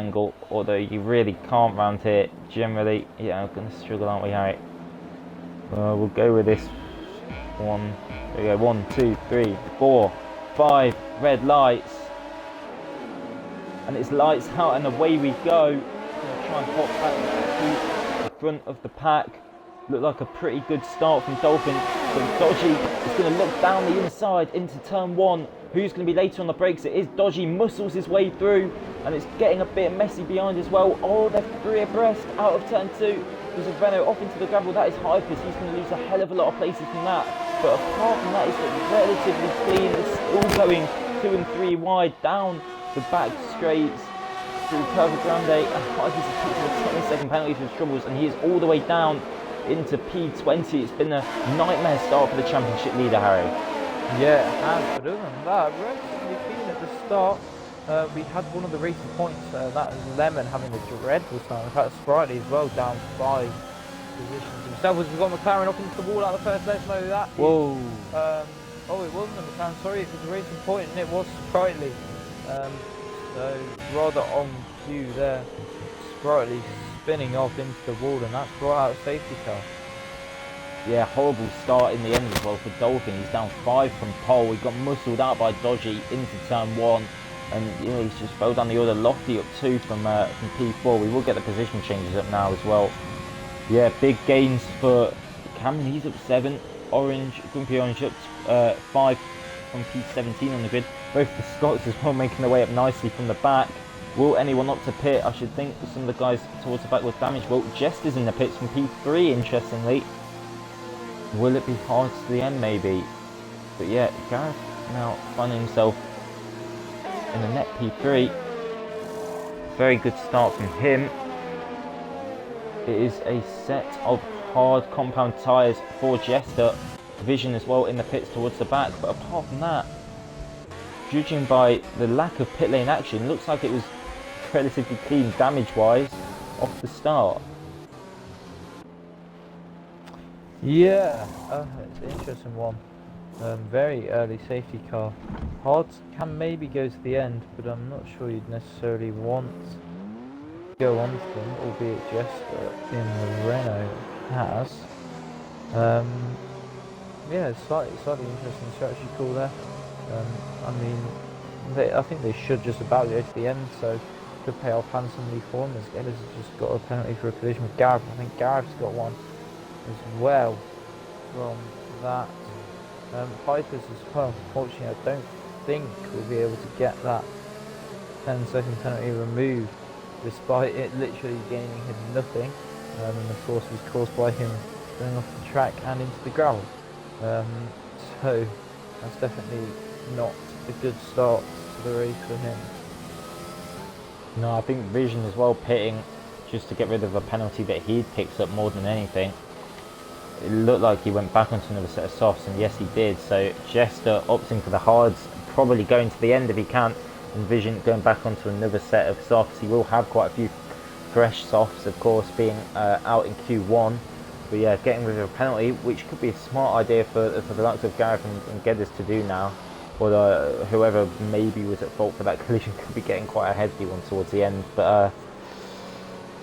angle, although you really can't round here. Generally, yeah, we're going to struggle, aren't we, Harry? We'll go with this one. There we go. 1, 2, 3, 4, 5 red lights. And it's lights out and away we go. Going to try and pop back to the front of the pack. Looked like a pretty good start from Dolphin. But Dodgy is going to look down the inside into turn 1. Who's going to be later on the brakes? It is Dodgy, muscles his way through, and it's getting a bit messy behind as well. Oh, they're 3 abreast out of turn 2. There's a Renault off into the gravel. That is Hypers. He's going to lose a hell of a lot of places from that. But apart from that, it's relatively clean. It's still going 2 and 3 wide down the back straights through Curva Grande, and Hypers has picked up a 20-second penalty for his troubles, and he is all the way down into P20. It's been a nightmare start for the championship leader, Harry. Yeah, it has, but other than that, relatively clean at the start. We had one of the racing points, that was Lemon having a dreadful start. In fact, Sprightly as well, down 5 positions himself. We've got McLaren up into the wall out of the first. Let's know that. Whoa. Oh, it wasn't a McLaren, sorry, it was a racing point, and it was Sprightly. So rather on cue there. Sprightly spinning off into the wall, and that's brought out a safety car. Yeah, horrible start in the end as well for Dolphin. He's down 5 from pole. He got muscled out by Dodgy into turn 1. And you know, he's just fell down the order. Lofty up 2 from P4. We will get the position changes up now as well. Yeah, big gains for Cameron. He's up 7. Orange, Grumpy Orange up 5 from P17 on the grid. Both the Scots as well making their way up nicely from the back. Will anyone up to pit? I should think some of the guys towards the back with damage. Well, Jester's in the pits from P3, interestingly. Will it be hard to the end, maybe? But yeah, Gareth now finding himself in the net P3. Very good start from him. It is a set of hard compound tyres for Jester. Vision as well in the pits towards the back. But apart from that, judging by the lack of pit lane action, looks like it was relatively clean damage-wise off the start. Yeah, it's an interesting one. Very early safety car. Hards can maybe go to the end, but I'm not sure you'd necessarily want to go on to them, albeit Jester in the Renault has. Yeah, it's slightly interesting strategy call there. I mean, I think they should just about go to the end, so could pay off handsomely for him. As Geddes has just got a penalty for a collision with Gareth. I think Gareth's got one as well from that. Pipers as well. Unfortunately, I don't think we'll be able to get that 10-second penalty removed, despite it literally gaining him nothing. And of course, it was caused by him going off the track and into the gravel. So that's definitely not a good start to the race for him. No, I think Vision as well pitting just to get rid of a penalty that he'd picked up more than anything. It looked like he went back onto another set of softs, and yes he did. So Jester opting for the hards, probably going to the end if he can, and Vision going back onto another set of softs. He will have quite a few fresh softs, of course, being out in Q1. But yeah, getting rid of a penalty, which could be a smart idea for the likes of Gareth and Geddes to do now. Although whoever maybe was at fault for that collision could be getting quite a hefty one towards the end. But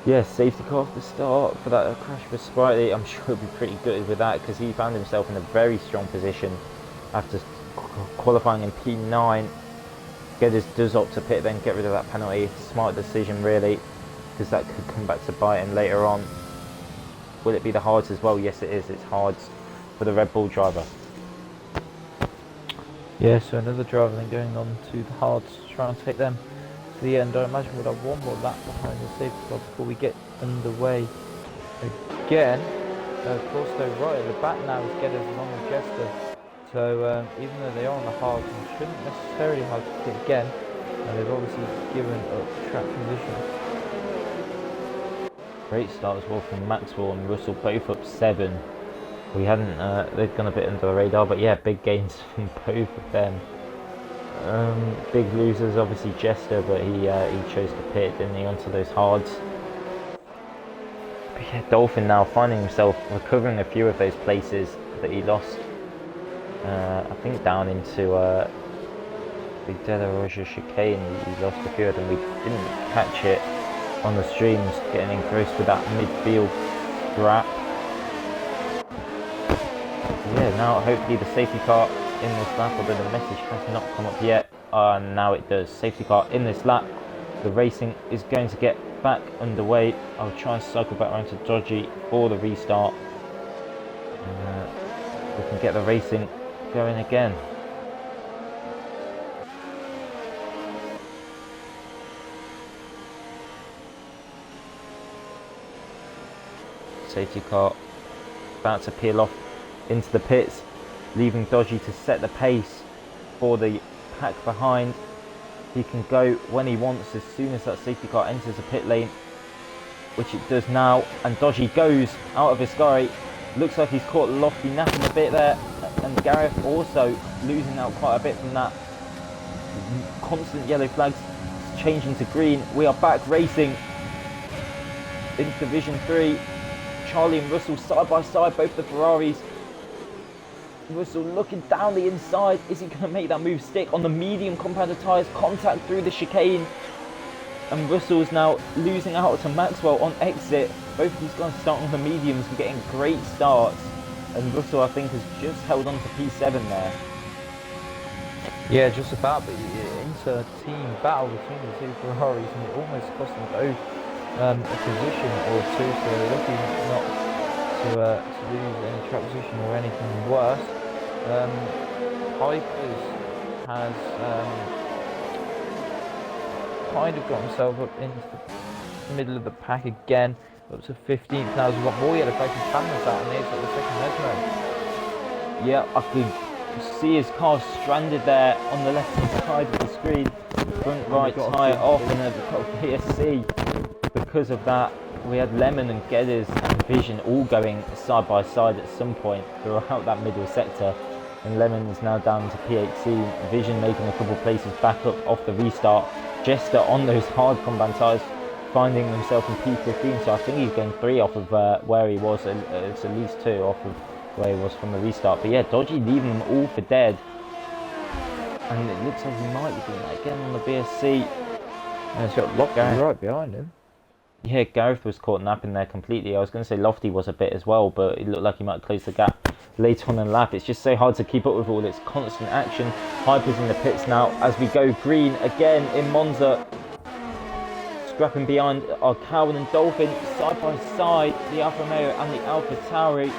yeah, safety car off the start for that crash for Sprightly. I'm sure he'll be pretty good with that, because he found himself in a very strong position after qualifying in P9. Geddes does opt to pit, then get rid of that penalty. Smart decision really, because that could come back to bite him later on. Will it be the hards as well? Yes it is, it's hards for the Red Bull driver. Yeah, so another driver then going on to the hards to try and take them to the end. I imagine we'll have one more lap behind the safety car before we get underway again. Of course, though, right at the back now is Geddes along with Jester. So even though they are on the hards and shouldn't necessarily have to pit again, they've obviously given up track position. Great start as well from Maxwell and Russell, both up 7. We hadn't, they've gone a bit under the radar, but yeah, big gains from both of them. Big losers, obviously Jester, but he chose to pit, didn't he, onto those hards. But yeah, Dolphin now finding himself recovering a few of those places that he lost. I think down into the De La Roja chicane. He lost a few of them. We didn't catch it on the streams, getting engrossed with that midfield scrap. Yeah, now hopefully the safety car in this lap, although the message has not come up yet. Now it does. Safety car in this lap. The racing is going to get back underway. I'll try and cycle back around to Dodgy for the restart. We can get the racing going again. Safety car about to peel off into the pits, leaving Dodgy to set the pace for the pack behind. He can go when he wants as soon as that safety car enters the pit lane, which it does now, and Dodgy goes out of Ascari. Looks like he's caught Lofty napping a bit there, and Gareth also losing out quite a bit from that. Constant yellow flags changing to green. We are back racing into Division 3. Charlie and Russell side by side, both the Ferraris. Russell looking down the inside. Is he going to make that move stick on the medium compounded tyres? Contact through the chicane. And Russell is now losing out to Maxwell on exit. Both of these guys starting on the mediums and getting great starts. And Russell, I think, has just held on to P7 there. Yeah, just about, but into a team battle between the two Ferraris, and it almost cost them both a position or two, so they're looking not to lose any track position or anything worse. Pipers has kind of got himself up into the middle of the pack again, up to 15th now. We've got more yellow flags and cameras out on the exit of the second Lesmo. Yeah, I could see his car stranded there on the left hand side of the screen. Front right tyre off, and then we've got PSC. Because of that, we had Lemon and Geddes and Vision all going side by side at some point throughout that middle sector. And Lemon is now down to P18. Vision making a couple of places back up off the restart. Jester on those hard compound tyres, finding himself in P15. So I think he's going 3 off of where he was. It's at least 2 off of where he was from the restart. But yeah, Dodgy leaving them all for dead. And it looks like he might be doing that again on the BSC. And he's got Lofty right behind him. Yeah, Gareth was caught napping there completely. I was going to say Lofty was a bit as well, but it looked like he might close the gap later on in the lap. It's just so hard to keep up with all this constant action. Hyper's in the pits now as we go green again in Monza. Scrapping behind are Cowan and Dolphin side by side. The Alfa Romeo and the Alfa Tauri.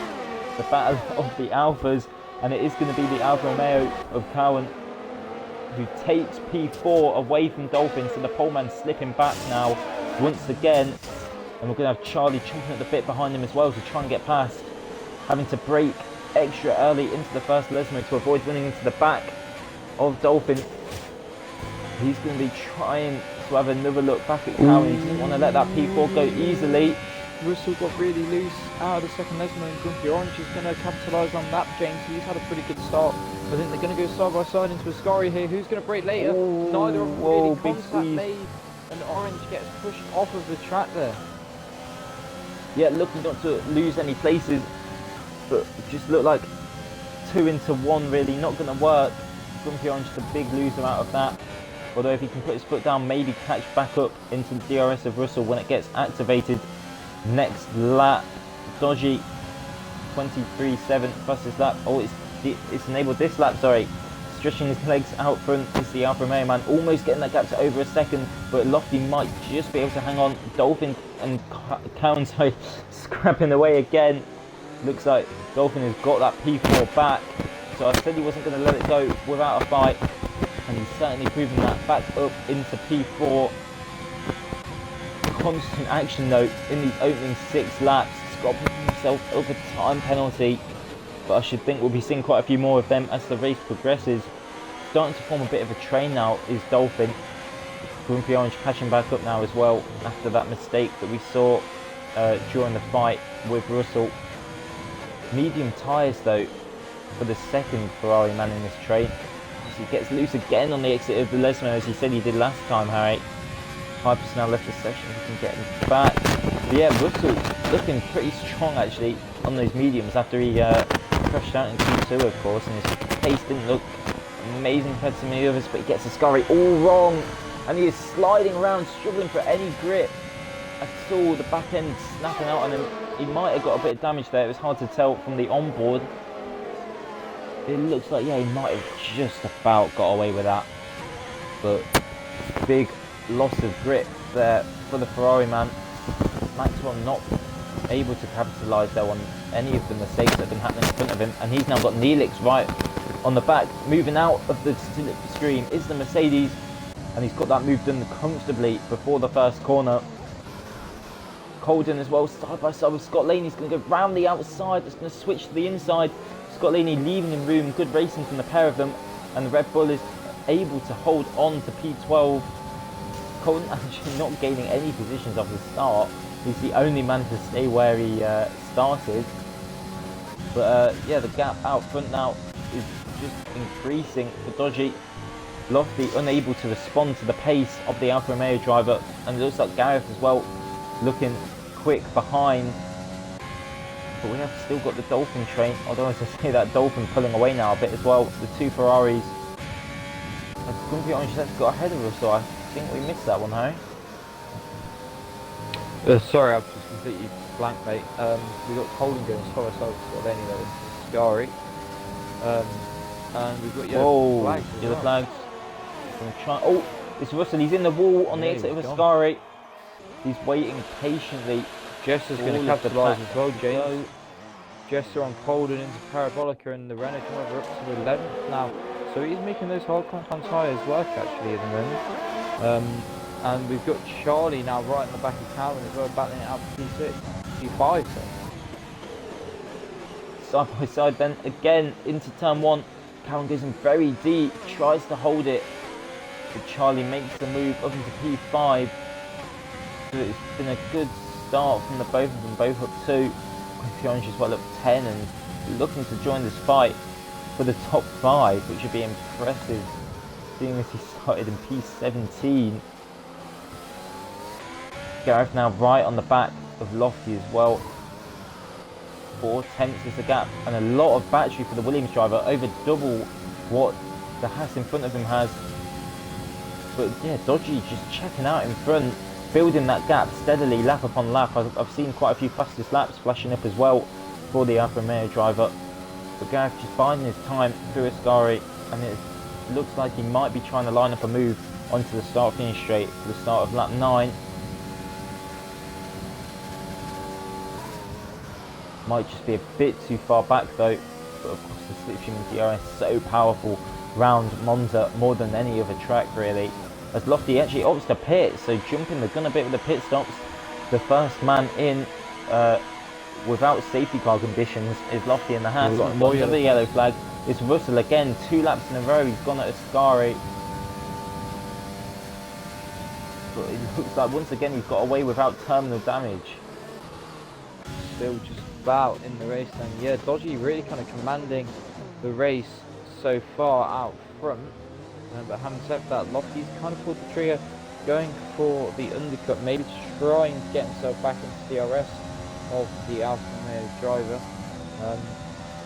The battle of the Alphas, and it is going to be the Alfa Romeo of Cowan who takes P4 away from Dolphin. So the poleman slipping back now once again, and we're going to have Charlie chomping at the bit behind him as well to try and get past, having to brake extra early into the first Lesmo to avoid running into the back of Dolphin. He's going to be trying to have another look back at Cowan. He doesn't want to let that P4 go easily. Russell got really loose out of the second Lesmo, and Grumpy Orange is going to capitalise on that, James. He's had a pretty good start. I think they're going to go side by side into Ascari here. Who's going to brake later? Neither of them really. Contact made, and Orange gets pushed off of the track there. Yeah, looking not to lose any places, but just look like 2 into 1 really not going to work. Grumpy Orange the big loser out of that. Although if he can put his foot down, maybe catch back up into the DRS of Russell when it gets activated next lap. Dodgy 23.7 fastest lap. Oh, it's enabled this lap, sorry. Stretching his legs out front is the Alfa Romeo man, almost getting that gap to over a second, but Lofty might just be able to hang on. Dolphin and Cowan, sorry, scrapping away again. Looks like Dolphin has got that P4 back, so I said he wasn't going to let it go without a fight, and he's certainly proven that. Back up into P4. Constant action though in these opening 6 laps. Scott himself up a time penalty, but I should think we'll be seeing quite a few more of them as the race progresses. Starting to form a bit of a train now is Dolphin. Grumpy Orange catching back up now as well after that mistake that we saw during the fight with Russell. Medium tyres though for the second Ferrari man in this train. As he gets loose again on the exit of the Lesmo, as he said he did last time, Harry. Hyper's now left the section, he can get him back. But yeah, Russell looking pretty strong actually on those mediums after he crashed out in Q2 of course, and his pace didn't look amazing competitive manoeuvres, but he gets Ascari all wrong, and he is sliding around, struggling for any grip at all. The back end snapping out on him. He might have got a bit of damage there. It was hard to tell from the onboard. It looks like, yeah, he might have just about got away with that, but big loss of grip there for the Ferrari man. Maxwell not able to capitalise though on any of the mistakes that have been happening in front of him, and he's now got Neelix right on the back. Moving out of the stream is the Mercedes, and he's got that move done comfortably before the first corner. Colden as well, side by side with Scott Laney. He's going to go round the outside, it's going to switch to the inside. Scott Laney leaving him room, good racing from the pair of them, and the Red Bull is able to hold on to P12. Colden actually not gaining any positions off the start. He's the only man to stay where he started. But yeah, the gap out front now is just increasing for Dodgy. Lofty unable to respond to the pace of the Alfa Romeo driver, and it looks like Gareth as well looking quick behind. But we have still got the Dolphin train, although as I say, that Dolphin pulling away now a bit as well. The two Ferraris. I'm going to be honest, that's got ahead of us, so I think we missed that one, Harry. Sorry, I've just completely blanked, mate. We've got Colden going as far as Scott Laney though, Scary. And we've got yellow flags. Yellow flags. Oh, it's Russell, he's in the wall on the exit of Ascari. He's waiting patiently. Jester's going to capitalise as well, James. Jester on Colden into Parabolica, and the Renault driver up to 11th now. So he's making those hard compound tyres work actually at the moment. And we've got Charlie now right in the back of Calvin as well, battling it out for P6, P5. So. Side by side then, again into turn one. Calvin goes in very deep, tries to hold it. But Charlie makes the move up into P5. So it's been a good start from the both of them, both up 2. Confiance as well up 10 and looking to join this fight for the top 5, which would be impressive, seeing as he started in P17. Gareth now right on the back of Lofty as well. 4 tenths is the gap, and a lot of battery for the Williams driver, over double what the Haas in front of him has. But yeah, Dodgy just checking out in front, building that gap steadily, lap upon lap. I've seen quite a few fastest laps flashing up as well for the Alfa Romeo driver. But Gareth just biding his time through Ascari, and it looks like he might be trying to line up a move onto the start-finish straight for the start of lap 9. Might just be a bit too far back though, but of course the slipstream in DRS is so powerful round Monza, more than any other track really. As Lofty actually opts to pit, so jumping the gun a bit with the pit stops. The first man in without safety car conditions is Lofty in the Haas. Another yellow flag. It's Russell again, 2 laps in a row. He's gone at Ascari. But it looks like once again he's got away without terminal damage. Still just about in the race then. Yeah, Dodgy really kind of commanding the race so far out front. But having said that, Lofty's kind of pulled the trigger, going for the undercut, maybe trying to get himself back into DRS of the Alfa Romeo driver.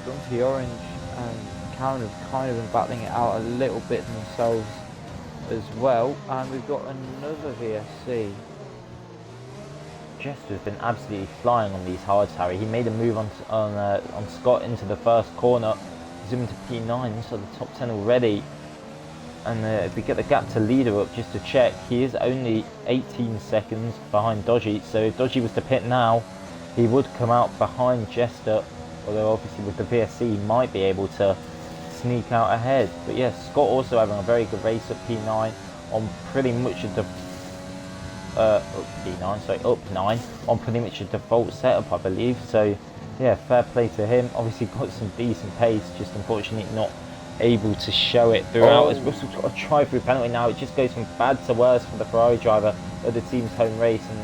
Grumpy Orange and Karen have kind of been battling it out a little bit themselves as well. And we've got another VSC. Jester's been absolutely flying on these hards, Harry. He made a move on Scott into the first corner, zooming to P9, so the top 10 already. And if we get the gap to leader up, just to check, he is only 18 seconds behind Dodgy. So if Dodgy was to pit now, he would come out behind Jester, although obviously with the VSC he might be able to sneak out ahead. But yes, Scott also having a very good race at P9 on pretty much a up 9 on pretty much a default setup, I believe. So yeah, fair play to him. Obviously got some decent pace, just unfortunately not able to show it throughout. As Russell's got a try-through penalty now, it just goes from bad to worse for the Ferrari driver at the team's home race, and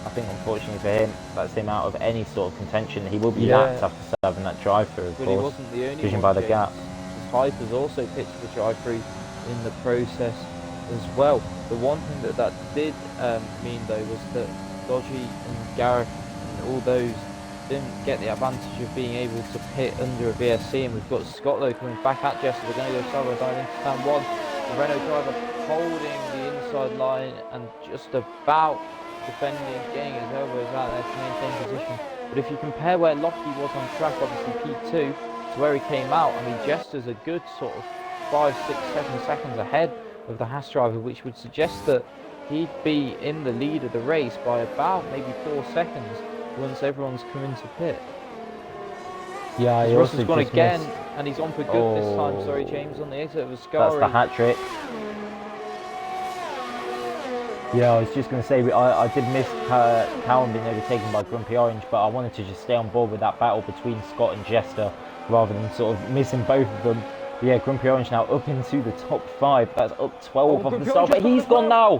I think unfortunately for him, that's him out of any sort of contention. He will be lapped after serving that drive-through, of course. He wasn't the only judging one, by the gap. Hyper's also pitched the drive-through in the process as well. The one thing that did mean though was that Dodgy and Gareth and all those didn't get the advantage of being able to pit under a VSC, and we've got Scott though coming back at Jester. They're going to go side by side into turn 1. The Renault driver holding the inside line and just about defending, getting his elbows out there to maintain position. But if you compare where Lofty was on track, obviously P2, to where he came out, I mean, Jester's a good sort of 5, 6, 7 seconds ahead of the Haas driver, which would suggest that he'd be in the lead of the race by about maybe 4 seconds once everyone's come into pit. Yeah, he Russell's also gone just again, missed. and he's on for good this time. Sorry, James, on the exit of a That's the hat trick. Yeah, I was just going to say, I did miss Cowan being overtaken by Grumpy Orange, but I wanted to just stay on board with that battle between Scott and Jester rather than sort of missing both of them. But yeah, Grumpy Orange now up into the top 5. That's up 12 off the start, but he's gone now.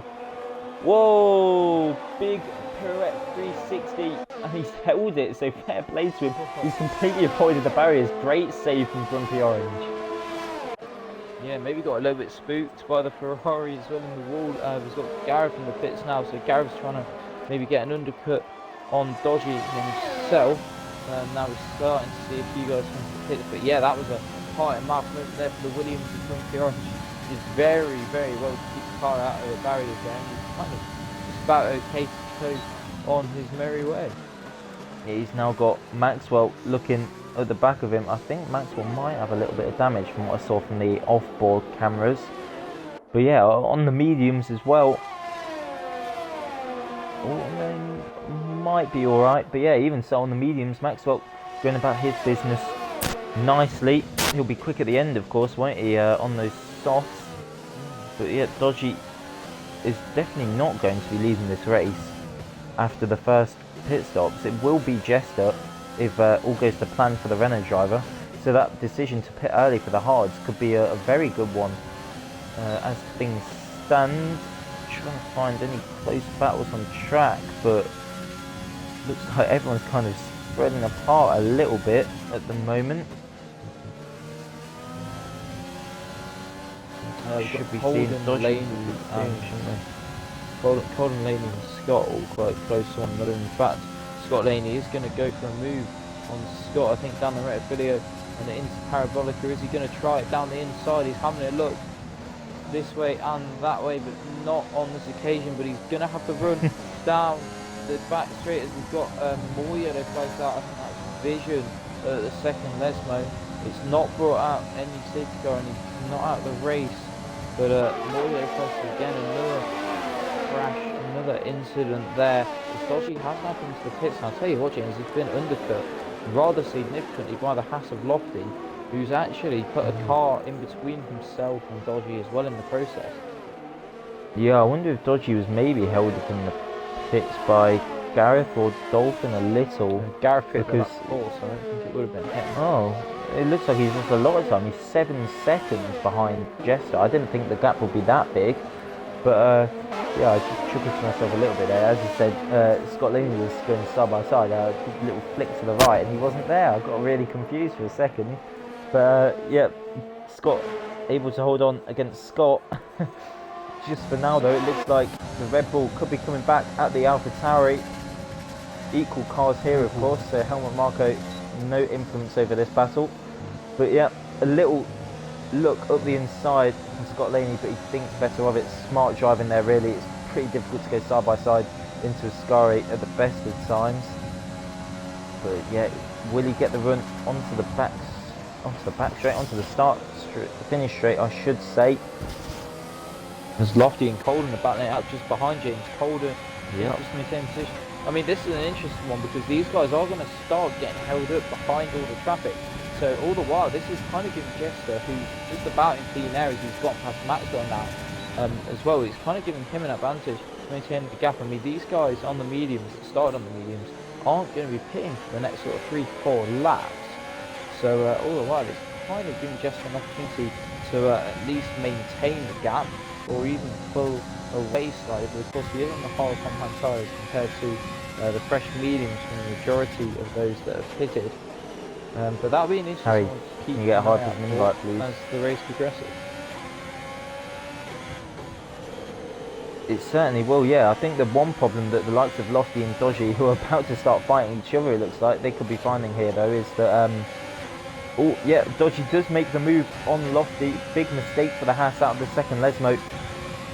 Whoa, big pirouette 360, and he's held it, so fair play to him. He's completely avoided the barriers. Great save from Grumpy Orange. Yeah, maybe got a little bit spooked by the Ferrari as well in the wall. We've got Gareth in the pits now, so Gareth's trying to maybe get an undercut on Dodgy himself. Now we're starting to see a few guys come to the pits, but yeah, that was a high and mark movement there for the Williams and Grumpy Orange. He's very, very well to keep the car out of the barriers there, and he's kind of just about okay to go on his merry way. Yeah, he's now got Maxwell looking at the back of him. I think Maxwell might have a little bit of damage from what I saw from the off-board cameras. But yeah, on the mediums as well, they might be alright. But yeah, even so on the mediums, Maxwell going about his business nicely. He'll be quick at the end, of course, won't he, on those softs. But yeah, Dodgy is definitely not going to be leading this race after the first pit stops. It will be Jester if all goes to plan for the Renault driver. So that decision to pit early for the hards could be a very good one. As things stand, trying to find any close battles on track, but looks like everyone's kind of spreading apart a little bit at the moment. Should be seeing Dodgy Colin Laney and Scott all quite close to one another. In fact, Scott Laney is going to go for a move on Scott, I think, down the Rettifilio and into Parabolica. Is he going to try it down the inside? He's having a look this way and that way, but not on this occasion. But he's going to have to run down the back straight as we've got Moya to close out. I think that's Vision at the second Lesmo. It's not brought out any safety car and he's not out of the race. But Moya across again, another crash, another incident there. Dodgy has now come to the pits, and I'll tell you what, James, he's been undercut rather significantly by the Haas of Lofty, who's actually put a car in between himself and Dodgy as well in the process. Yeah, I wonder if Dodgy was maybe held up in the pits by Gareth or Dolphin a little. Gareth hit the ball, so I don't think it would have been him. Oh, it looks like he's lost a lot of time. He's 7 seconds behind Jester. I didn't think the gap would be that big, but yeah, I just chuckled to myself a little bit there. As I said, Scott Laney was going side by side, a little flick to the right, and he wasn't there. I got really confused for a second. But yeah, Scott able to hold on against Scott. Just for now though, it looks like the Red Bull could be coming back at the AlphaTauri. Equal cars here, of course, so Helmut Marko, no influence over this battle. But yeah, a little look up the inside from Scott Laney, but he thinks better of it. Smart driving there, really. It's pretty difficult to go side by side into Ascari at the best of times. But yeah, will he get the run onto the back straight, onto the finish straight, I should say. There's Lofty and Colden about it out just behind James. Colden, yeah, just in the same position. I mean, this is an interesting one because these guys are going to start getting held up behind all the traffic. So all the while, this is kind of giving Jester, who's just about in clean air as he's got past Maxwell now, as well. It's kind of giving him an advantage, maintaining the gap. I mean, these guys on the mediums that started on the mediums aren't going to be pitting for the next sort of 3-4 laps. So all the while, it's kind of giving Jester an opportunity to at least maintain the gap or even pull away slightly. But of course, he is on the hard compound tyres compared to the fresh mediums from the majority of those that have pitted. But that'll be an interesting one to keep can you get a hard an eye invite, please? as the race progresses. It certainly will, yeah. I think the one problem that the likes of Lofty and Dodgy, who are about to start fighting each other, it looks like, they could be finding here, though, is that, oh, yeah, Dodgy does make the move on Lofty. Big mistake for the Haas out of the second Lesmo.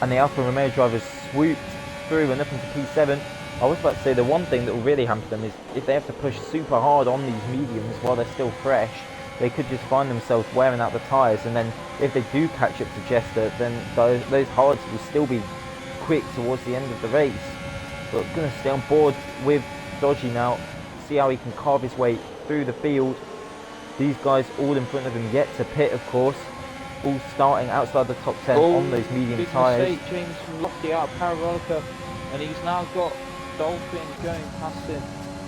And the Alfa Romeo drivers swooped through and up into P7. I was about to say the one thing that will really hamper them is if they have to push super hard on these mediums while they're still fresh, they could just find themselves wearing out the tyres. And then if they do catch up to Jester, then those hards will still be quick towards the end of the race. But going to stay on board with Dodgy now, see how he can carve his way through the field. These guys all in front of him yet to pit, of course, all starting outside the top 10 on those medium tyres. Big mistake, James from Lofty out of Parabolica, and he's now got Dolphin going past him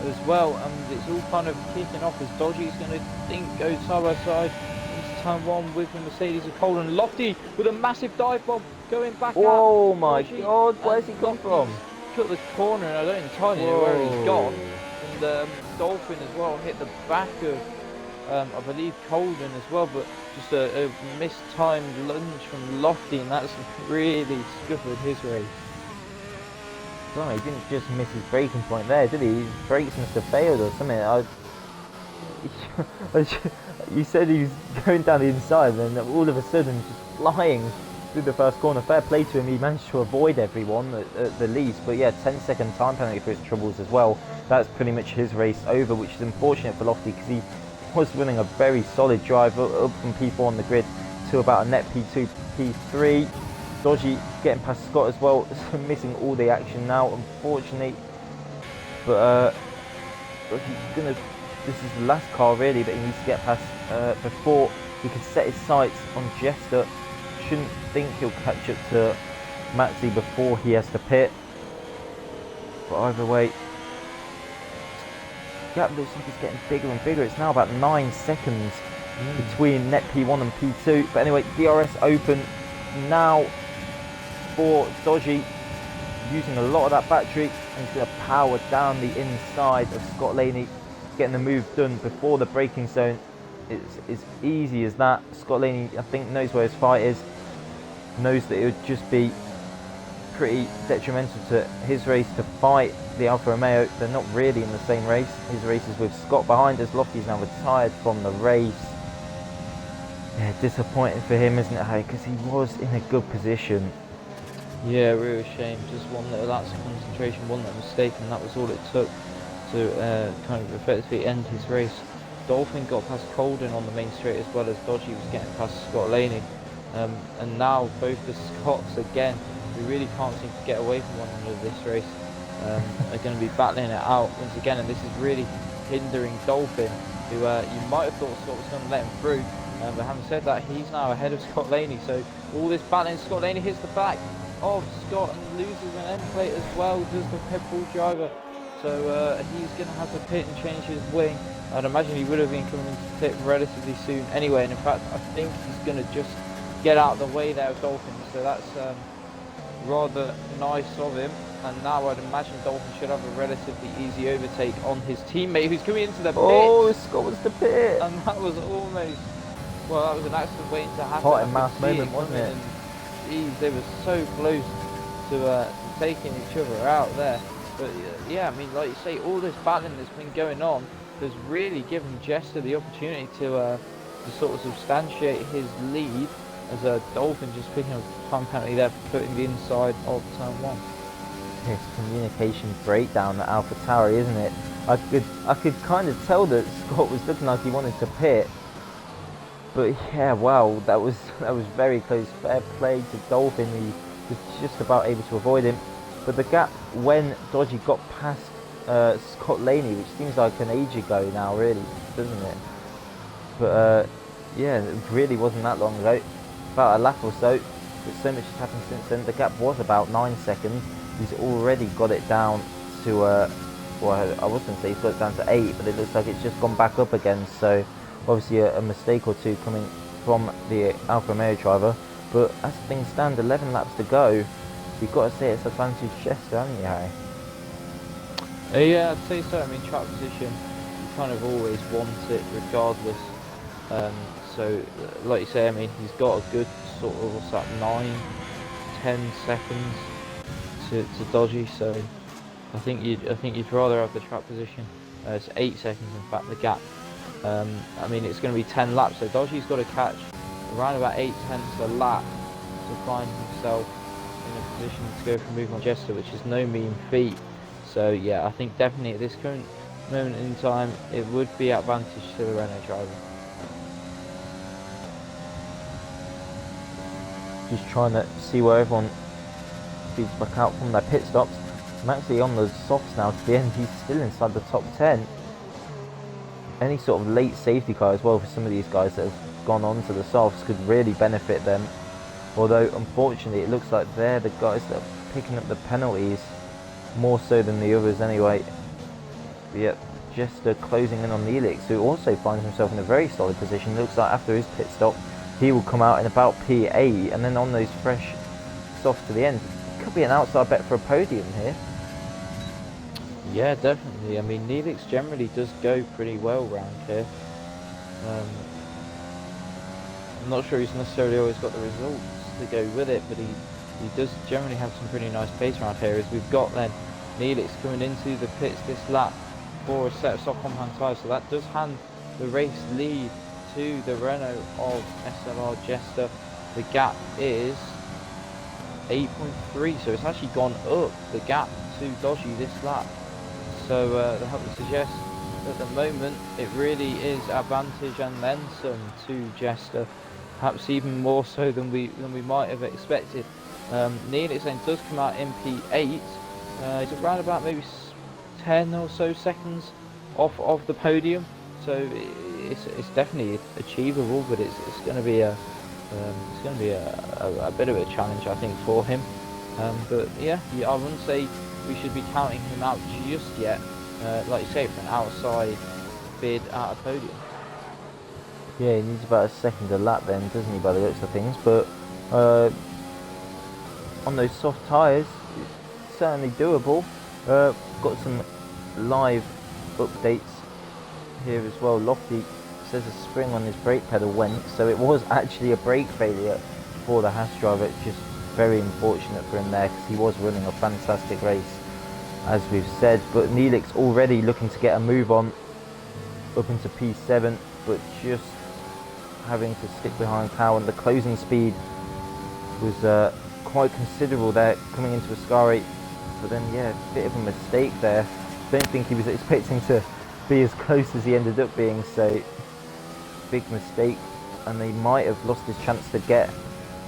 as well, and it's all kind of kicking off as Dodgy's going to go side by side into turn 1 with the Mercedes of Cole, and Lofty with a massive dive bomb going back out. Oh my Dodgy, god, where's he come from? Cut the corner, and I don't entirely know where he's gone. And Dolphin as well hit the back of I believe Colden as well, but just a mistimed lunge from Lofty, and that's really scuppered his race. No, he didn't just miss his braking point there, did he? His brakes must have failed or something. You said he was going down the inside, and then all of a sudden just flying through the first corner. Fair play to him, he managed to avoid everyone at the least. But yeah, 10-second time penalty for his troubles as well. That's pretty much his race over, which is unfortunate for Lofty because he was running a very solid drive up from P4 on the grid to about a net P2, P3. Dodgy getting past Scott as well, so missing all the action now, unfortunately. But this is the last car really that he needs to get past before he can set his sights on Jester. Shouldn't think he'll catch up to Maxi before he has to pit. But either way, the gap looks like it's getting bigger and bigger. It's now about 9 seconds between net P1 and P2. But anyway, DRS open now for Dodgy, using a lot of that battery, and he's going to power down the inside of Scott Laney, getting the move done before the braking zone. It's as easy as that. Scott Laney, I think, knows where his fight is, knows that it would just be pretty detrimental to his race to fight the Alfa Romeo. They're not really in the same race. His race is with Scott behind us. Lofty's now retired from the race. Yeah, disappointing for him, isn't it, Harry? Because he was in a good position. Yeah, real shame. Just one little lapse of concentration, one little mistake, and that was all it took to kind of effectively end his race. Dolphin got past Colden on the main straight as well as Dodgy was getting past Scott Laney. And now both the Scots, again, we really can't seem to get away from one another this race, are going to be battling it out once again, and this is really hindering Dolphin, who you might have thought Scott was going to let him through, but having said that, he's now ahead of Scott Laney, so all this battling, Scott Laney hits the back of Scott and loses an end plate as well, does the Red Bull driver, so he's going to have to pit and change his wing. I'd imagine he would have been coming into pit relatively soon anyway, and in fact I think he's going to just get out of the way there of Dolphin, so that's rather nice of him. And now I'd imagine Dolphin should have a relatively easy overtake on his teammate who's coming into the pit. Oh, Scott was the pit, and that was almost, well, that was an accident waiting to happen. Hot and mouth moment, wasn't it? Geez, they were so close to taking each other out there. But yeah, I mean, like you say, all this battling that's been going on has really given Jester the opportunity to sort of substantiate his lead, as a Dolphin just picking up time penalty there for putting the inside of turn 1. It's communication breakdown at Alpha Tauri, isn't it? I could kind of tell that Scott was looking like he wanted to pit, but yeah, wow, that was very close. Fair play to Dolphin, he was just about able to avoid him. But the gap when Dodgy got past Scott Laney, which seems like an age ago now, really, doesn't it? But yeah, it really wasn't that long ago, about a lap or so. But so much has happened since then. The gap was about 9 seconds. He's already got it down to well, I was going to say he's got it down to 8, but it looks like it's just gone back up again. So obviously a mistake or two coming from the Alfa Romeo driver. But as things stand, 11 laps to go. You've got to say it's advantage Chester, haven't you, Harry? Yeah, I'd say so. I mean, track position, you kind of always want it regardless. So, like you say, I mean, he's got a good sort of, what's that, 9-10 seconds to Dodgy. So I think you'd rather have the track position. It's 8 seconds, in fact, the gap. I mean, it's going to be 10 laps, so Dodgy's got to catch around about 8/10 a lap to find himself in a position to go for a move on Jester, which is no mean feat. So yeah, I think definitely at this current moment in time, it would be advantage to the Renault driver. Just trying to see where everyone feeds back out from their pit stops. I'm actually on the softs now to the end. He's still inside the top 10. Any sort of late safety car as well for some of these guys that have gone on to the softs could really benefit them. Although unfortunately it looks like they're the guys that are picking up the penalties more so than the others anyway. Yep, just closing in on Neelix, who also finds himself in a very solid position. Looks like after his pit stop he will come out in about P8, and then on those fresh softs to the end, could be an outside bet for a podium here. Yeah, definitely. I mean, Neelix generally does go pretty well round here. I'm not sure he's necessarily always got the results to go with it, but he does generally have some pretty nice pace around here. As we've got then Neelix coming into the pits this lap for a set of soft compound tyres, so that does hand the race lead to the Renault of SLR Jester. The gap is 8.3, so it's actually gone up, the gap to Dodgy this lap. So that would suggest that at the moment it really is advantage and then some to Jester, perhaps even more so than we might have expected. Neelix then does come out in P8. It's around about maybe 10 or so seconds off of the podium, so it's definitely achievable, but it's going to be a bit of a challenge, I think, for him. But yeah, I wouldn't say we should be counting him out just yet. Like you say, for an outside bid at a podium. Yeah, he needs about a second a lap then, doesn't he, by the looks of things? But on those soft tyres, it's certainly doable. Got some live updates here as well. Lofty says a spring on his brake pedal went, so it was actually a brake failure for the Haas driver. It's just very unfortunate for him there, because he was running a fantastic race, as we've said. But Neelix already looking to get a move on up into P7, but just having to stick behind Cowan. The closing speed was quite considerable there coming into Ascari, but then yeah, a bit of a mistake there. Don't think he was expecting to be as close as he ended up being, so big mistake, and they might have lost his chance to get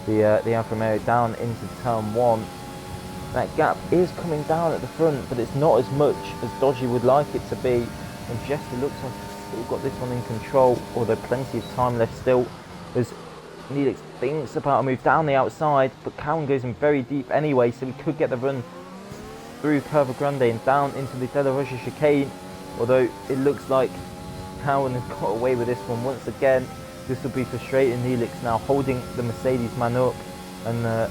the Alfa Romeo down into turn 1. That gap is coming down at the front, but it's not as much as Dodgy would like it to be, and Jester looks like he's still got this one in control, although plenty of time left still, as Neelix thinks about a move down the outside, but Cowan goes in very deep anyway, so he could get the run through Curva Grande and down into the Della Rocha chicane, although it looks like Cowan has got away with this one once again. This will be frustrating. Neelix now holding the Mercedes man up and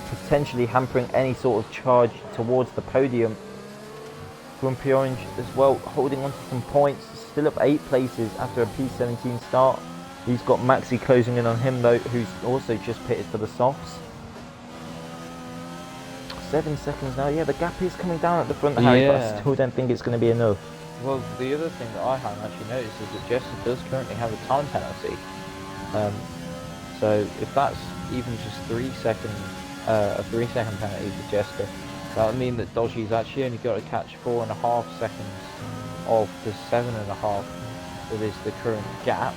potentially hampering any sort of charge towards the podium. Grumpy Orange as well holding on to some points, still up 8 places after a P17 start. He's got Maxi closing in on him though, who's also just pitted for the softs. 7 seconds now. Yeah, the gap is coming down at the front, Harry, but I still don't think it's going to be enough. Well, the other thing that I haven't actually noticed is that Jester does currently have a time penalty. So if that's even just 3 seconds, a 3-second penalty for Jester, that would mean that Dodgy's actually only got to catch 4.5 seconds of the 7.5 that is the current gap.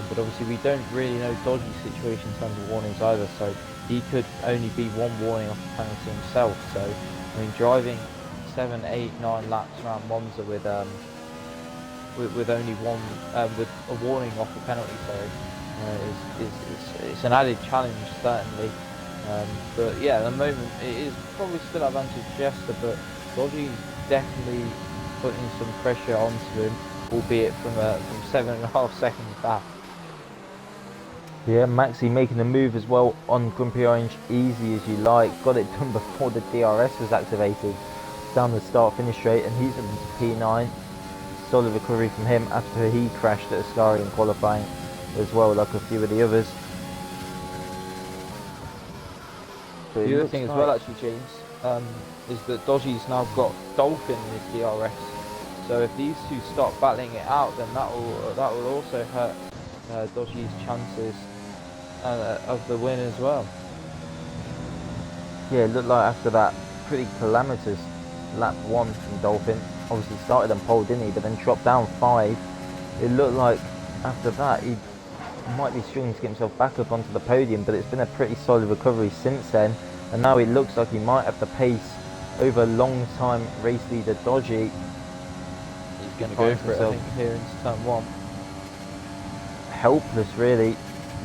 But obviously we don't really know Dodgy's situation in terms of warnings either, so he could only be 1 warning off the penalty himself. So I mean, driving 7, 8, 9 laps around Monza with only one with a warning off the penalty, it's an added challenge certainly. But yeah, at the moment it is probably still advantage Jester, but Dodgy's definitely putting some pressure onto him, albeit from 7.5 seconds back. Yeah, Maxi making the move as well on Grumpy Orange, easy as you like. Got it done before the DRS was activated down the start-finish straight, and he's at P9. Solid recovery from him after he crashed at Ascari in qualifying as well, like a few of the others. The other thing as well, actually, James, is that Dodgy's now got Dolphin in his DRS. So if these two start battling it out, then that will also hurt Dodgy's chances of the win as well. Yeah, it looked like after that pretty calamitous lap 1 from Dolphin, obviously started on pole, didn't he, but then dropped down 5. It looked like after that he might be struggling to get himself back up onto the podium, but it's been a pretty solid recovery since then, and now it looks like he might have the pace over long time race leader Dodgy. He's going to go for it, I think, here in turn 1. Helpless really,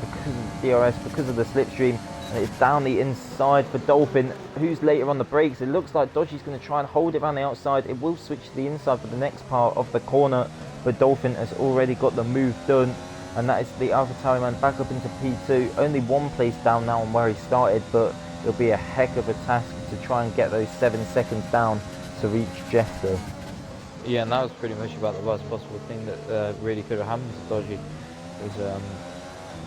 because of the DRS, because of the slipstream, and it's down the inside for Dolphin, who's later on the brakes. It looks like Dodgy's going to try and hold it around the outside. It will switch to the inside for the next part of the corner, but Dolphin has already got the move done, and that is the AlphaTauri man back up into P2. Only 1 place down now on where he started, but it'll be a heck of a task to try and get those 7 seconds down to reach Jester. Yeah, and that was pretty much about the worst possible thing that really could have happened to Dodgy. Was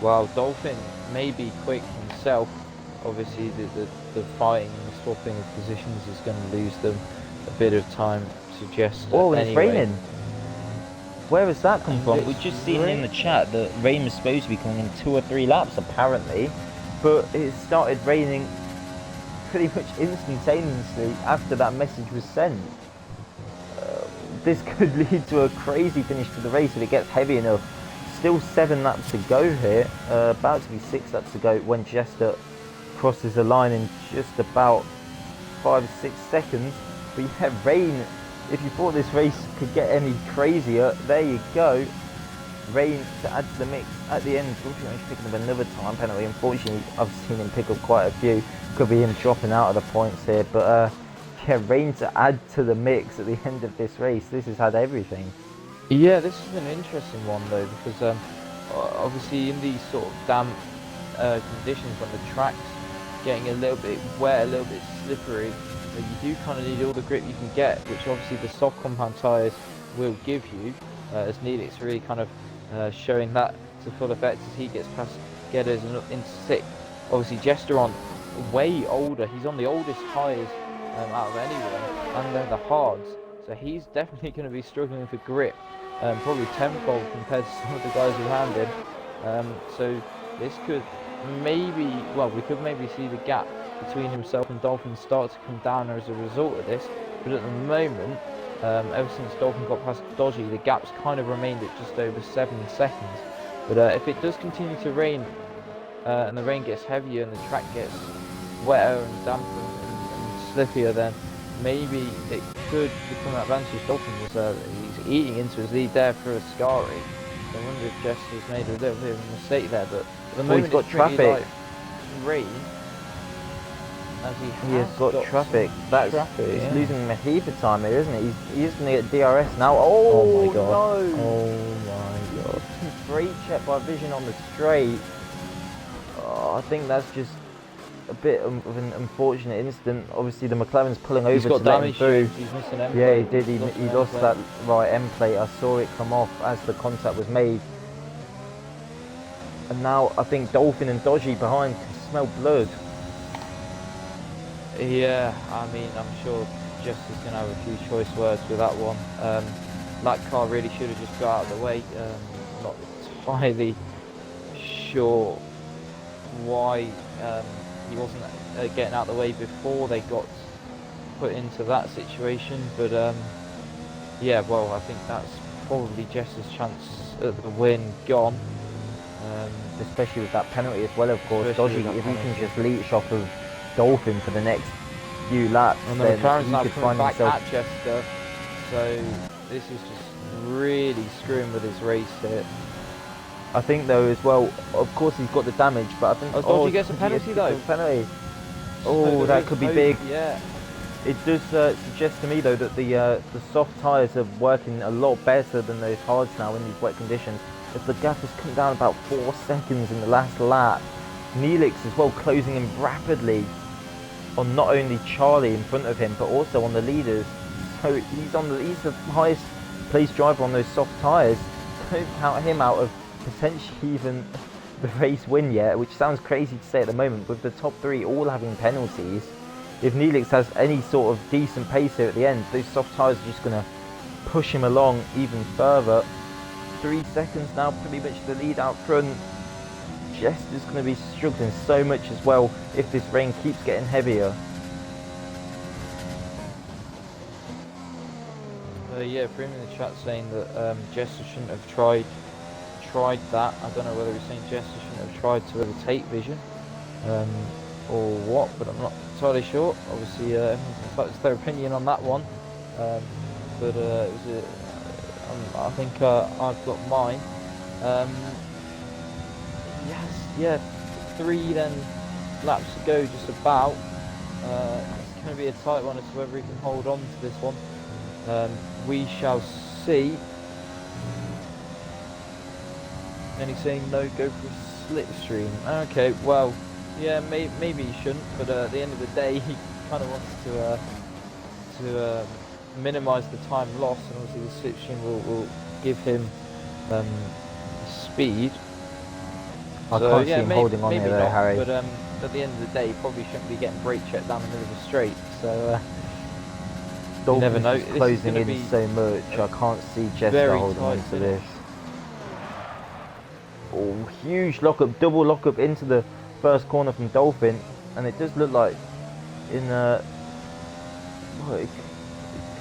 while Dolphin may be quick himself, obviously the fighting and the swapping of positions is going to lose them a bit of time to Jester. Oh, and anyway. it's raining. Where has that come from? It's We've just seen in the chat that rain was supposed to be coming in 2 or 3 laps apparently, but it started raining pretty much instantaneously after that message was sent. This could lead to a crazy finish to the race if it gets heavy enough. Still 7 laps to go here, about to be 6 laps to go when Jester crosses the line in just about 5 or 6 seconds. But yeah, rain, if you thought this race could get any crazier, there you go. Rain to add to the mix at the end. Unfortunately, he's picking up another time penalty. Unfortunately, I've seen him pick up quite a few. Could be him dropping out of the points here, but yeah, rain to add to the mix at the end of this race. This has had everything. Yeah, this is an interesting one though, because obviously in these sort of damp conditions, when the track's getting a little bit wet, a little bit slippery, you do kind of need all the grip you can get, which obviously the soft compound tyres will give you, as Neelix really kind of showing that to full effect as he gets past Gedders and up into 6th. Obviously Jester on way older, he's on the oldest tyres out of anyone, and they're the hards, so he's definitely going to be struggling for grip, probably tenfold compared to some of the guys around him. So this could maybe, well, we could maybe see the gap between himself and Dolphin start to come down as a result of this, but at the moment, ever since Dolphin got past Dodgy, the gap's kind of remained at just over 7 seconds. But if it does continue to rain, and the rain gets heavier and the track gets wetter and damper and slippier, then maybe it could become an advantage. Dolphin was he's eating into his lead there for a Ascari. I wonder if Jester's made a little bit of a mistake there, but at the moment he's got it's pretty traffic. light rain. As He has got traffic. That's he's losing a heap of time here, isn't he? He's going to get DRS now. Oh, my god! No. Oh my god! Great check by Vision on the straight. Oh, I think that's just a bit of an unfortunate incident. Obviously, the McLaren's pulling over to let him through. He's missing end Yeah, plate. he did. He lost that right end plate. I saw it come off as the contact was made. And now I think Dolphin and Dodgy behind can smell blood. Yeah, I mean, I'm sure Jester's going to have a few choice words with that one. That car really should have just got out of the way. Not entirely sure why he wasn't getting out of the way before they got put into that situation, but yeah, well, I think that's probably Jester's chance at the win gone. Especially with that penalty as well, of course. Especially Dodgy, with that if he can penalty. just leech off of Dolphin for the next few laps, And the then McLaren's he now could coming find back himself. at Jester, so this is just really screwing with his race here. I think though as well, of course he's got the damage, but I think Dodgy gets a penalty though. Penalty. So Oh, there that is could be hope, big. Yeah. It does suggest to me though that the soft tyres are working a lot better than those hards now in these wet conditions. As the gap has come down about 4 seconds in the last lap. Neelix as well closing him rapidly on not only Charlie in front of him but also on the leaders. So he's the highest placed driver on those soft tyres. Don't count him out of potentially even the race win yet, which sounds crazy to say at the moment with the top 3 all having penalties. if Neelix has any sort of decent pace here at the end, those soft tyres are just going to push him along even further. 3 seconds now, pretty much the lead out front. Jester's going to be struggling so much as well if this rain keeps getting heavier. Yeah, Freeman in the chat saying that Jester shouldn't have tried that. I don't know whether he's saying Jester shouldn't have tried to overtake Vision or what, but I'm not entirely sure. Obviously, everyone's their opinion on that one. But it was I think I've got mine. Yes, yeah, 3 then laps to go, just about. It's going to be a tight one as to whether he can hold on to this one. We shall see. And he's saying no, go for a slipstream. Okay, well, yeah, maybe he shouldn't, but at the end of the day, he kind of wants to minimise the time lost, and obviously the slipstream will give him speed. I can't see him holding on here though, not, Harry. But at the end of the day, he probably shouldn't be getting brake checked down the middle of the straight. So you never know. Closing in so much, I can't see Jester holding on to this. Oh, huge lockup, double lockup into the first corner from Dolphin, and it does look like in well, it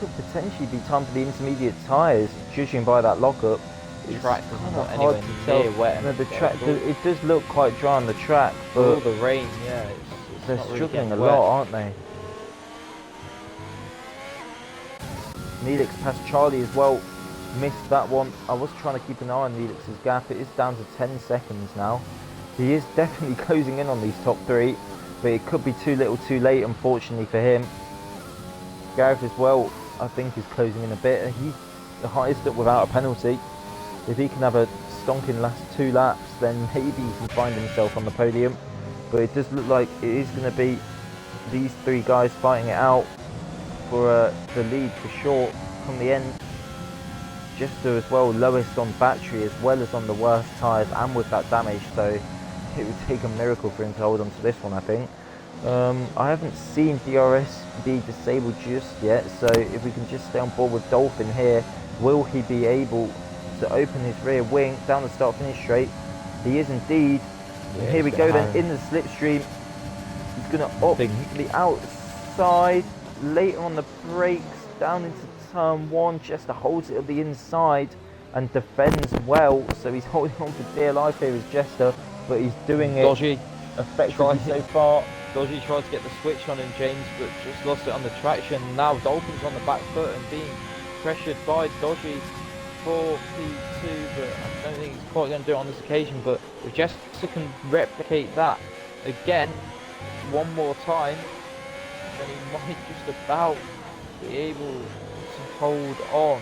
could potentially be time for the intermediate tyres, judging by that lockup. The track kind not of hard anywhere to tell. near wet. No, the track, it does look quite dry on the track, but all the rain, yeah, it's they're not really struggling a getting wet. lot, aren't they? Neelix past Charlie as well, missed that one. I was trying to keep an eye on Neelix's gap. It is down to 10 seconds now. He is definitely closing in on these top 3, but it could be too little too late, unfortunately for him. Gareth as well, I think, is closing in a bit. He's the highest up without a penalty. If he can have a stonking last 2 laps, then maybe he can find himself on the podium. But it does look like it is going to be these 3 guys fighting it out for the lead for sure from the end. Jester as well, lowest on battery as well as on the worst tyres and with that damage, so it would take a miracle for him to hold on to this one, I think. I haven't seen DRS be disabled just yet, so if we can just stay on board with Dolphin here, will he be able to open his rear wing down the start finish straight? He is indeed. Yeah, Here we go then in the slipstream. He's going to up the outside, later on the brakes, down into turn 1. Jester holds it at the inside and defends well, so he's holding on for dear life here as Jester, but he's doing it Dodgy effectively so far. Dodgy tried to get the switch on in James, but just lost it on the traction. Now Dolphin's on the back foot and being pressured by Dodgy for P2, but I don't think he's quite going to do it on this occasion. But if Jester can replicate that again one more time, then he might just about be able to hold on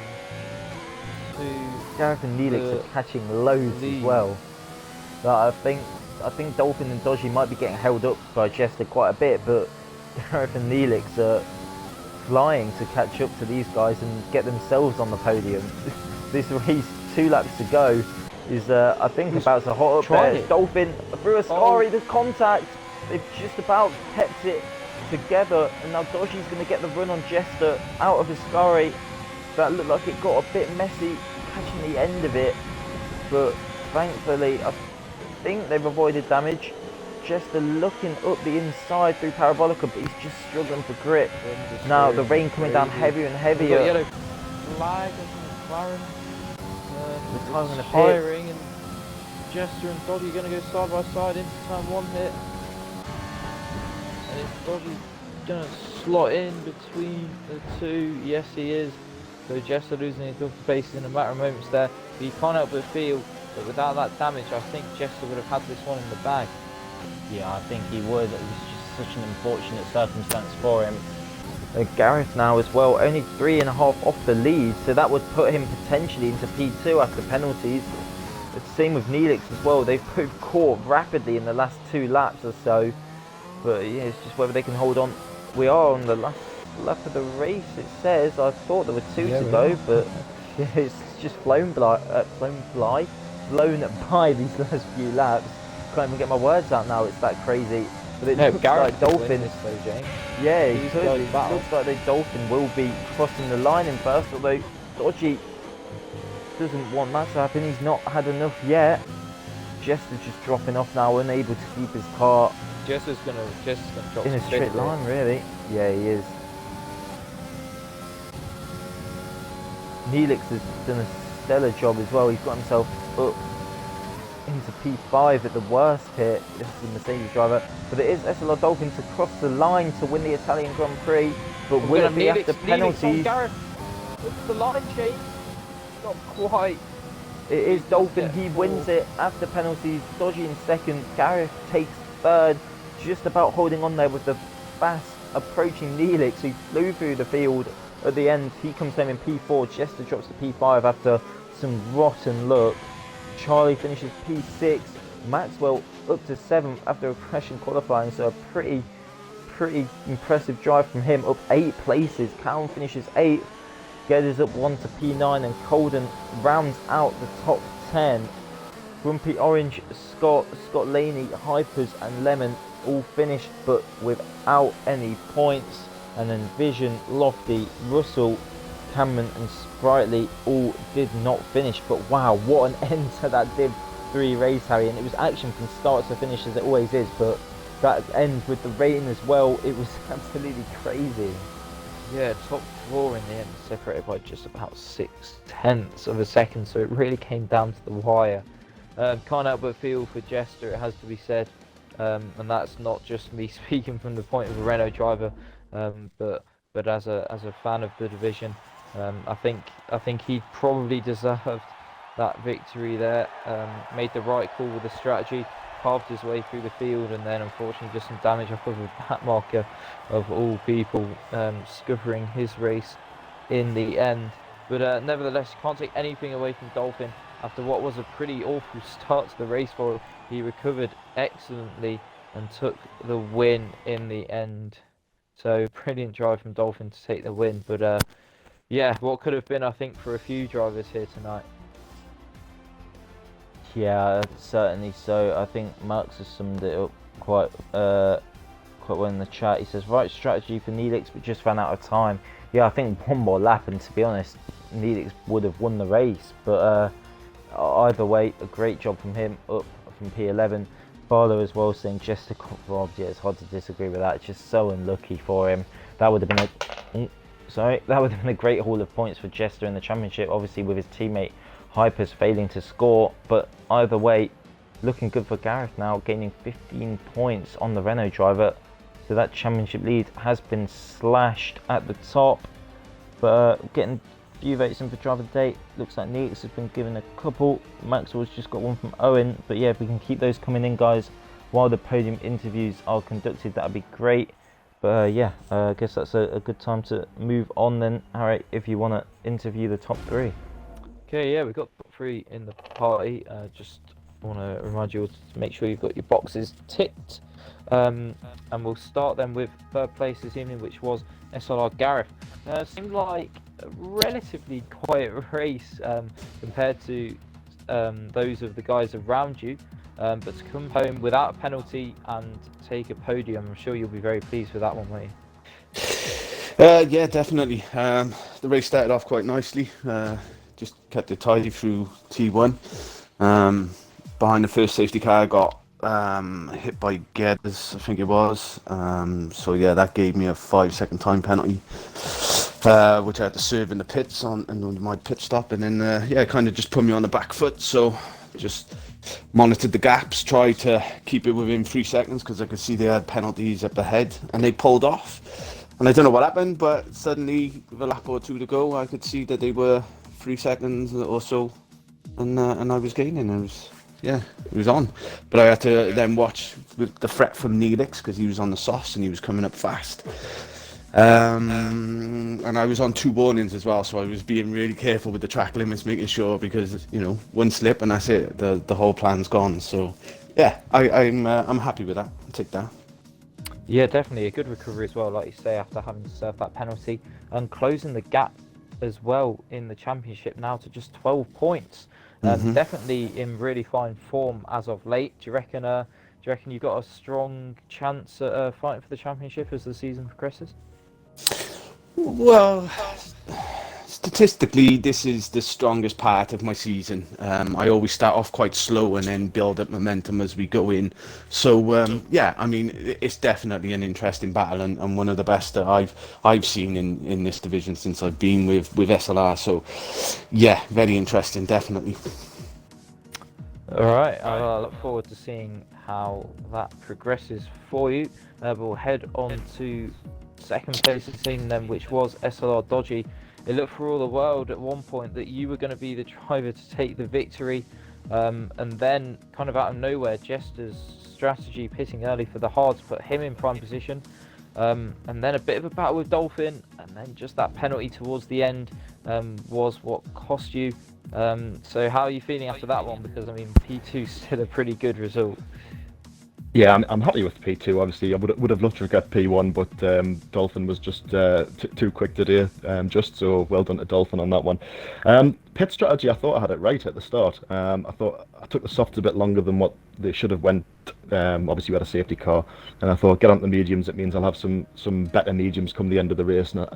to Gareth and Neelix are catching loads as well. But I think Dolphin and Dodgy might be getting held up by Jester quite a bit, but Gareth and Neelix are flying to catch up to these guys and get themselves on the podium. This race, 2 laps to go, is I think about to hot up there. Dolphin through Ascari, there's contact. They've just about kept it together, and now Dodgy's going to get the run on Jester out of Ascari. That looked like it got a bit messy catching the end of it, but thankfully I think they've avoided damage. Jester looking up the inside through Parabolica, but he's just struggling for grip. Now the rain coming down heavier and heavier. Yellow flag from McLaren. The time in the firing, and Jester and Dodgy going to go side by side into turn 1 here. And is Dodgy going to slot in between the 2? Yes, he is. So Jester losing his double spaces in a matter of moments there. But you can't help but feel that without that damage, I think Jester would have had this one in the bag. Yeah, I think he would. It was just such an unfortunate circumstance for him. Gareth now as well, only 3.5 off the lead, so that would put him potentially into P2 after penalties. The same with Neelix as well. They've both caught rapidly in the last 2 laps or so, but yeah, it's just whether they can hold on. We are on the last lap of the race, it says. I thought there were 2 to go, but yeah, it's just blown by these last few laps. Can't even get my words out now, it's that crazy. But it No, looks Gareth like could win Dolphin. this though, James. Yeah, He's it going battle. looks like the Dolphin will be crossing the line in first, although Dodgy doesn't want that to happen. He's not had enough yet. Jester's just dropping off now, unable to keep his car Jester's gonna drop in a some straight bits here. line, really. Yeah, he is. Neelix has done a stellar job as well. He's got himself up into P5 at the worst here. This is the Mercedes driver, but it is SLR Dolphin to cross the line to win the Italian Grand Prix. But will it be after penalties? What's the line change? Not quite. It is Dolphin. He wins it after penalties. Dodgy in second. Gareth takes third, just about holding on there with the fast approaching Neelix, who flew through the field at the end. He comes home in P4. Jester drops to P5 after some rotten luck. Charlie finishes P6. Maxwell up to 7th after a crash in qualifying, so a pretty impressive drive from him, up 8 places. Callum finishes 8th. Geddes up 1 to P9, and Colden rounds out the top 10. Grumpy Orange, Scott Laney, Hypers and Lemon all finished but without any points. And then Vision, Lofty, Russell, Cameron and Sprightly all did not finish. But wow, what an end to that Div 3 race, Harry. And it was action from start to finish, as it always is, but that end with the rain as well, it was absolutely crazy. Yeah, top 4 in the end, separated by just about 0.6 of a second, so it really came down to the wire. Can't help but feel for Jester, it has to be said, and that's not just me speaking from the point of a Renault driver, but as a fan of the division. I think he probably deserved that victory there. Made the right call with the strategy, carved his way through the field, and then unfortunately just some damage off of a back marker of all people, scuppering his race in the end. But nevertheless, you can't take anything away from Dolphin. After what was a pretty awful start to the race for him, he recovered excellently and took the win in the end. So brilliant drive from Dolphin to take the win. But yeah, what could have been, I think, for a few drivers here tonight. Yeah, certainly so. I think Marx has summed it up quite well in the chat. He says, right strategy for Neelix, but just ran out of time. Yeah, I think one more lap, and to be honest, Neelix would have won the race. But either way, a great job from him, up from P11. Barlow as well saying Jester got robbed. Yeah, it's hard to disagree with that. It's just so unlucky for him. That would have been a great haul of points for Jester in the championship, obviously with his teammate Hypers failing to score. But either way, looking good for Gareth now, gaining 15 points on the Renault driver. So that championship lead has been slashed at the top. But getting a few votes in for driver of the day. Looks like Neelix has been given a couple. Maxwell's just got one from Owen. But yeah, if we can keep those coming in, guys, while the podium interviews are conducted, that'd be great. But yeah, I guess that's a good time to move on then, Harry, if you want to interview the top 3. Okay, yeah, we've got top 3 in the party. Just want to remind you all to make sure you've got your boxes ticked. And we'll start then with third place this evening, which was SLR Gareth. Seemed like a relatively quiet race compared to those of the guys around you. But to come home without a penalty and take a podium, I'm sure you'll be very pleased with that one, won't you? Yeah, definitely. The race started off quite nicely. Just kept it tidy through T1. Behind the first safety car, I got hit by Geddes, I think it was. So yeah, that gave me a 5-second time penalty, which I had to serve in the pits on my pit stop, and then yeah, kind of just put me on the back foot. So just monitored the gaps, tried to keep it within 3 seconds because I could see they had penalties up ahead, and they pulled off. And I don't know what happened, but suddenly, with a lap or 2 to go, I could see that they were 3 seconds or so, and I was gaining. It was on. But I had to then watch with the threat from Neelix because he was on the softs and he was coming up fast. And I was on 2 warnings as well, so I was being really careful with the track limits, making sure, because one slip and that's it, the whole plan's gone. So yeah, I'm happy with that. I'll take that. Yeah, definitely a good recovery as well, like you say, after having to serve that penalty, and closing the gap as well in the championship now to just 12 points. Definitely in really fine form as of late. Do you reckon you reckon you've got a strong chance at fighting for the championship as the season progresses? Well, statistically, this is the strongest part of my season. I always start off quite slow and then build up momentum as we go in. So yeah, I mean, it's definitely an interesting battle and one of the best that I've seen in this division since I've been with SLR. So yeah, very interesting, definitely. All right, I look forward to seeing how that progresses for you. We'll head on to second place team then, which was SLR Dodgy. It looked for all the world at one point that you were going to be the driver to take the victory, and then kind of out of nowhere, Jester's strategy pitting early for the hards put him in prime position, and then a bit of a battle with Dolphin, and then just that penalty towards the end was what cost you. So how are you feeling after that one? Because I mean, P2 is still a pretty good result. Yeah, I'm happy with P2. Obviously, I would have loved to get P1, but Dolphin was just too quick today. Just so well done to Dolphin on that one. Pit strategy, I thought I had it right at the start. I thought I took the softs a bit longer than what they should have went. Obviously, we had a safety car, and I thought get on the mediums. It means I'll have some better mediums come the end of the race. And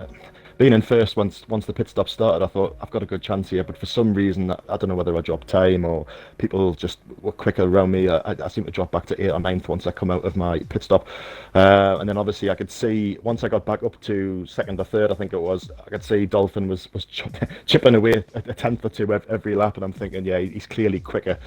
being in first once the pit stop started, I thought I've got a good chance here. But for some reason, I don't know whether I dropped time or people just were quicker around me. I seem to drop back to 8th or 9th once I come out of my pit stop. And then obviously I could see once I got back up to 2nd or 3rd, I think it was, I could see Dolphin was chipping away a 10th or 2 every lap, and I'm thinking, yeah, he's clearly quicker.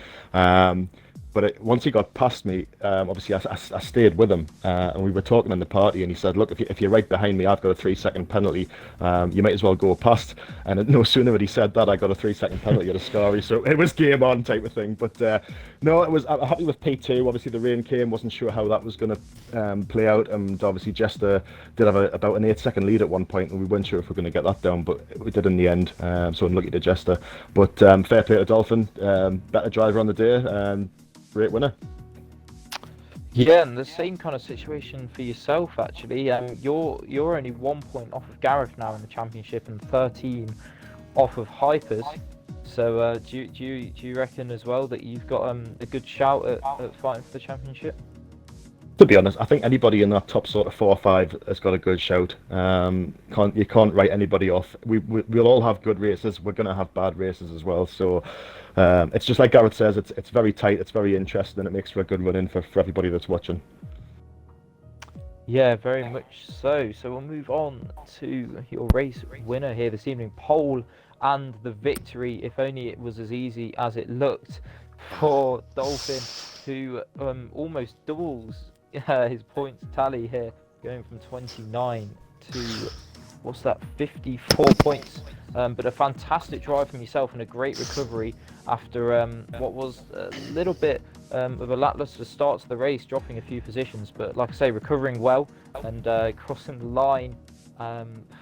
But once he got past me, obviously I stayed with him, and we were talking in the party, and he said, look, if you're right behind me, I've got a 3-second penalty. You might as well go past. And no sooner had he said that, I got a 3-second penalty at Ascari. So it was game on type of thing. But no, I'm happy with P2. Obviously the rain came, wasn't sure how that was going to play out. And obviously Jester did have about an 8-second lead at one point, and we weren't sure if we were going to get that down, but we did in the end. So unlucky to Jester. But fair play to Dolphin, better driver on the day. Great winner. Yeah, and the same kind of situation for yourself actually. You're only 1 point off of Gareth now in the championship and 13 off of Hypers. So do you reckon as well that you've got a good shout at fighting for the championship? To be honest, I think anybody in that top sort of 4 or 5 has got a good shout. You can't write anybody off. We'll all have good races. We're going to have bad races as well. So it's just like Gareth says. It's very tight. It's very interesting, and it makes for a good run-in for everybody that's watching. Yeah, very much so. So we'll move on to your race winner here this evening, pole and the victory. If only it was as easy as it looked for Dolphin, who almost doubles his points tally here, going from 29 to what's that, 54 points. But a fantastic drive from yourself and a great recovery after what was a little bit of a lackluster start to the race, dropping a few positions. But like I say, recovering well and crossing the line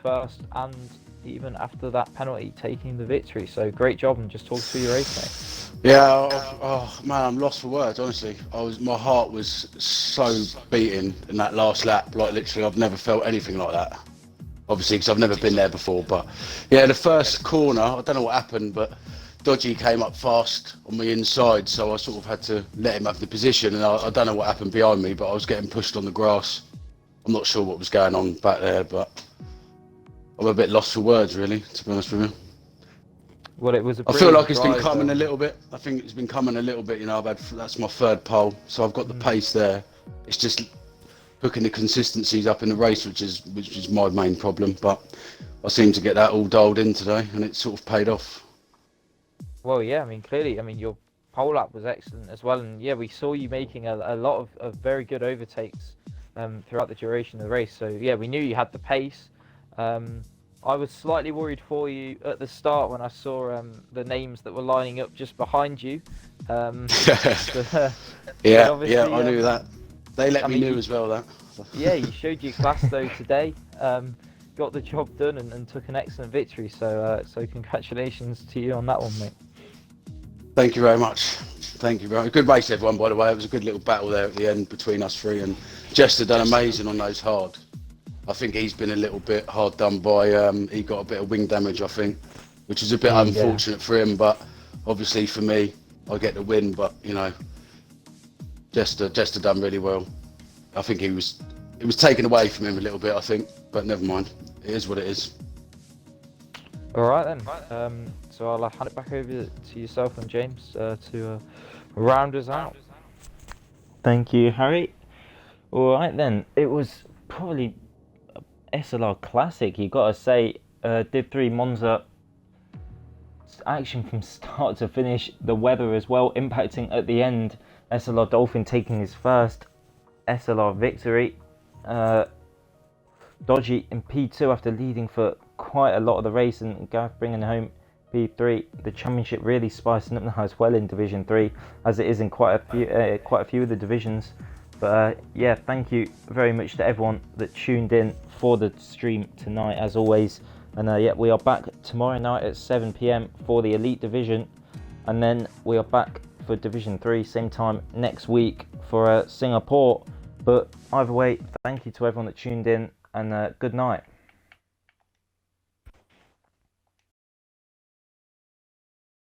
first, and even after that penalty, taking the victory. So great job, and just talk through your race, mate. Yeah, oh man, I'm lost for words. Honestly, my heart was so beating in that last lap. Like literally, I've never felt anything like that. Obviously, because I've never been there before. But yeah, the first corner, I don't know what happened, but Dodgy came up fast on the inside, so I sort of had to let him have the position. And I don't know what happened behind me, but I was getting pushed on the grass. I'm not sure what was going on back there, but I'm a bit lost for words, really, to be honest with you. Well, it was I feel like it's been coming a little bit. I think it's been coming a little bit. You know, that's my 3rd pole, so I've got the pace there. It's just hooking the consistencies up in the race, which is my main problem. But I seem to get that all dialed in today, and it sort of paid off. Well, yeah, I mean, clearly, I mean, your pole lap was excellent as well, and yeah, we saw you making a lot of very good overtakes throughout the duration of the race. So yeah, we knew you had the pace. I was slightly worried for you at the start when I saw the names that were lining up just behind you. Yeah, I knew that. They let me know as well, that. Yeah, you showed your class though today. Got the job done and took an excellent victory. So congratulations to you on that one, mate. Thank you very much. Thank you very much. Good race, everyone, by the way. It was a good little battle there at the end between us 3, and Jester done amazing on those hard. I think he's been a little bit hard done by, he got a bit of wing damage, I think, which is a bit unfortunate for him, but obviously for me, I get the win, but, you know, Jester done really well. I think it was taken away from him a little bit, I think, but never mind. It is what it is. All right then. So I'll hand it back over to yourself and James to round us out. Thank you, Harry. All right then. It was probably SLR classic. You got to say, Div 3 Monza. Action from start to finish. The weather as well impacting at the end. SLR Dolphin taking his first SLR victory. Dodgy in P2 after leading for quite a lot of the race, and Gareth bringing home P3. The championship really spicing up now as well in Division 3, as it is in quite a few of the divisions. But yeah, thank you very much to everyone that tuned in for the stream tonight, as always. And yeah, we are back tomorrow night at 7 p.m. for the Elite Division, and then we are back for Division 3 same time next week for Singapore. But either way, thank you to everyone that tuned in, and good night.